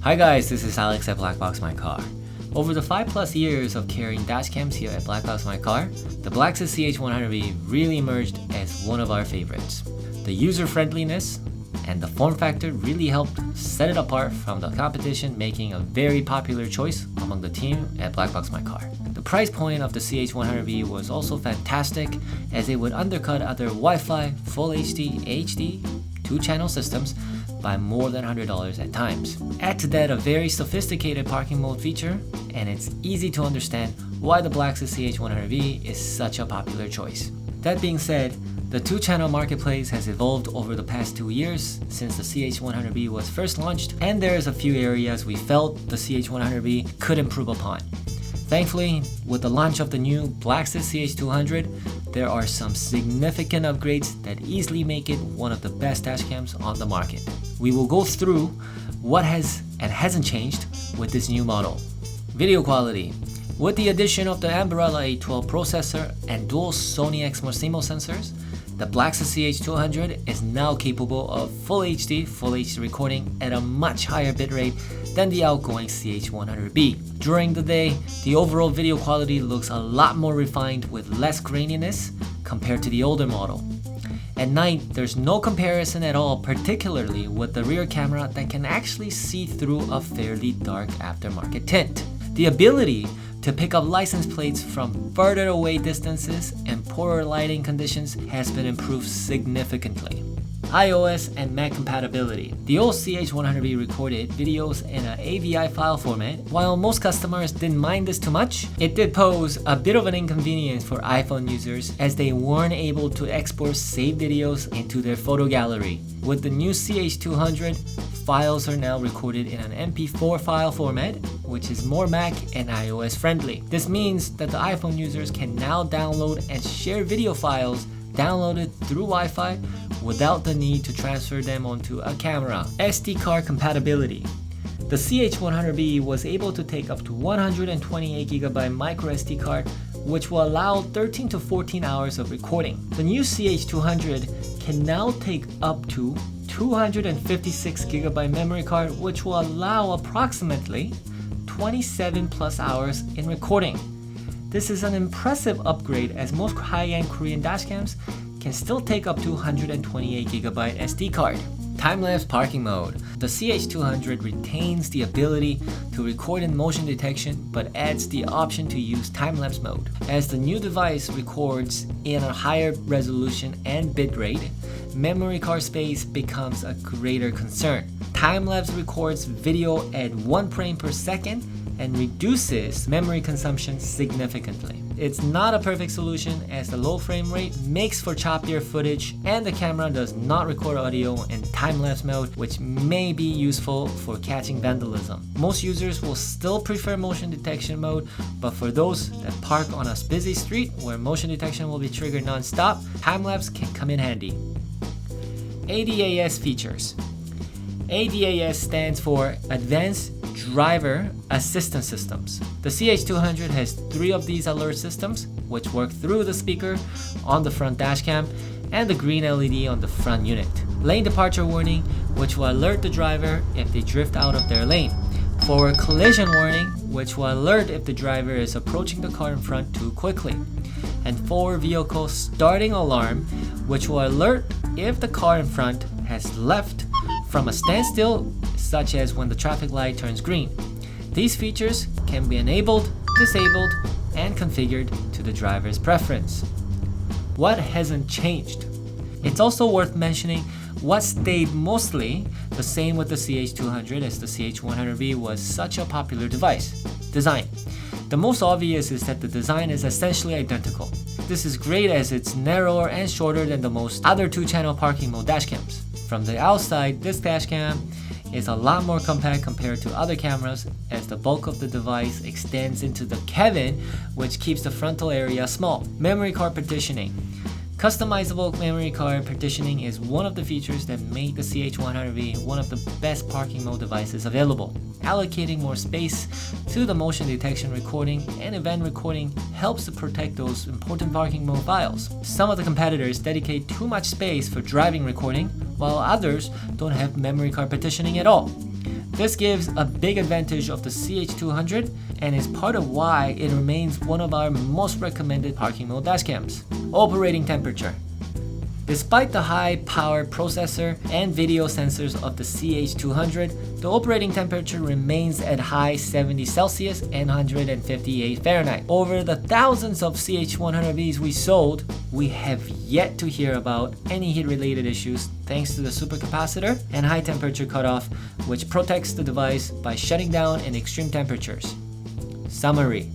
Hi guys, this is Alex at BlackboxMyCar. Over the 5+ years of carrying dashcams here at BlackboxMyCar, the BlackSys CH-100B really emerged as one of our favorites. The user-friendliness and the form factor really helped set it apart from the competition, making a very popular choice among the team at BlackboxMyCar. The price point of the CH-100B was also fantastic, as it would undercut other Wi-Fi, Full HD, HD, 2-channel systems by more than $100 at times. Add to that a very sophisticated parking mode feature, and it's easy to understand why the BlackSys CH-100B is such a popular choice. That being said, the 2-channel marketplace has evolved over the past 2 years since the CH-100B was first launched, and there's a few areas we felt the CH-100B could improve upon. Thankfully, with the launch of the new BlackSys CH-200, there are some significant upgrades that easily make it one of the best dashcams on the market. We will go through what has and hasn't changed with this new model. Video quality. With the addition of the Umbrella 812 processor and dual Sony Exmor CMOS sensors, the BlackSys CH-200 is now capable of Full HD recording at a much higher bitrate than the outgoing CH-100B. During the day, the overall video quality looks a lot more refined with less graininess compared to the older model. At night, there's no comparison at all, particularly with the rear camera that can actually see through a fairly dark aftermarket tint. The ability to pick up license plates from further away distances and poorer lighting conditions has been improved significantly. iOS and Mac Compatibility. The old CH-100B recorded videos in an AVI file format. While most customers didn't mind this too much, it did pose a bit of an inconvenience for iPhone users as they weren't able to export saved videos into their photo gallery. With the new CH-200, files are now recorded in an MP4 file format, which is more Mac and iOS friendly. This means that the iPhone users can now download and share video files downloaded through Wi-Fi without the need to transfer them onto a camera. SD card compatibility. The CH-100B was able to take up to 128GB micro SD card, which will allow 13 to 14 hours of recording. The new CH-200 can now take up to 256GB memory card, which will allow approximately 27+ hours in recording. This is an impressive upgrade, as most high-end Korean dashcams can still take up to 128GB SD card. Timelapse parking mode. The CH-200 retains the ability to record in motion detection, but adds the option to use Timelapse mode. As the new device records in a higher resolution and bitrate, memory card space becomes a greater concern. Timelapse records video at 1 frame per second and reduces memory consumption significantly. It's not a perfect solution, as the low frame rate makes for choppier footage, and the camera does not record audio in time-lapse mode, which may be useful for catching vandalism. Most users will still prefer motion detection mode, but for those that park on a busy street where motion detection will be triggered non-stop, time-lapse can come in handy. ADAS features. ADAS stands for Advanced Driver Assistance Systems. The CH-200 has 3 of these alert systems, which work through the speaker on the front dashcam and the green LED on the front unit. Lane departure warning, which will alert the driver if they drift out of their lane. Forward collision warning, which will alert if the driver is approaching the car in front too quickly. And forward vehicle starting alarm, which will alert if the car in front has left from a standstill, such as when the traffic light turns green. These features can be enabled, disabled, and configured to the driver's preference. What hasn't changed? It's also worth mentioning what stayed mostly the same with the CH-200, as the CH-100B was such a popular device. Design. The most obvious is that the design is essentially identical. This is great, as it's narrower and shorter than the most other 2-channel parking mode dashcams. From the outside, this dashcam is a lot more compact compared to other cameras, as the bulk of the device extends into the cabin, which keeps the frontal area small. Memory card partitioning. Customizable memory card partitioning is one of the features that make the CH-100B one of the best parking mode devices available. Allocating more space to the motion detection recording and event recording helps to protect those important parking mode files. Some of the competitors dedicate too much space for driving recording, while others don't have memory card partitioning at all. This gives a big advantage of the CH-200 and is part of why it remains one of our most recommended parking mode dashcams. Operating temperature. Despite the high-power processor and video sensors of the CH-200, the operating temperature remains at high 70 Celsius and 158 Fahrenheit. Over the thousands of CH-100Bs we sold, we have yet to hear about any heat-related issues thanks to the supercapacitor and high temperature cutoff, which protects the device by shutting down in extreme temperatures. Summary.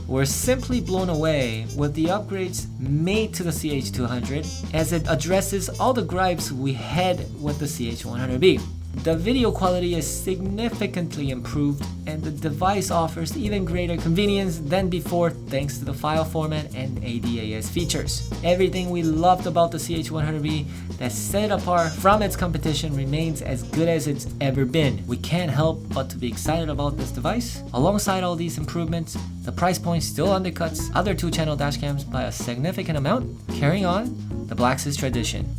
We're simply blown away with the upgrades made to the CH-200 as it addresses all the gripes we had with the CH-100B. The video quality is significantly improved and the device offers even greater convenience than before thanks to the file format and ADAS features. Everything we loved about the CH-100B that set it apart from its competition remains as good as it's ever been. We can't help but to be excited about this device. Alongside all these improvements, the price point still undercuts other 2-channel dashcams by a significant amount, carrying on the BlackSys tradition.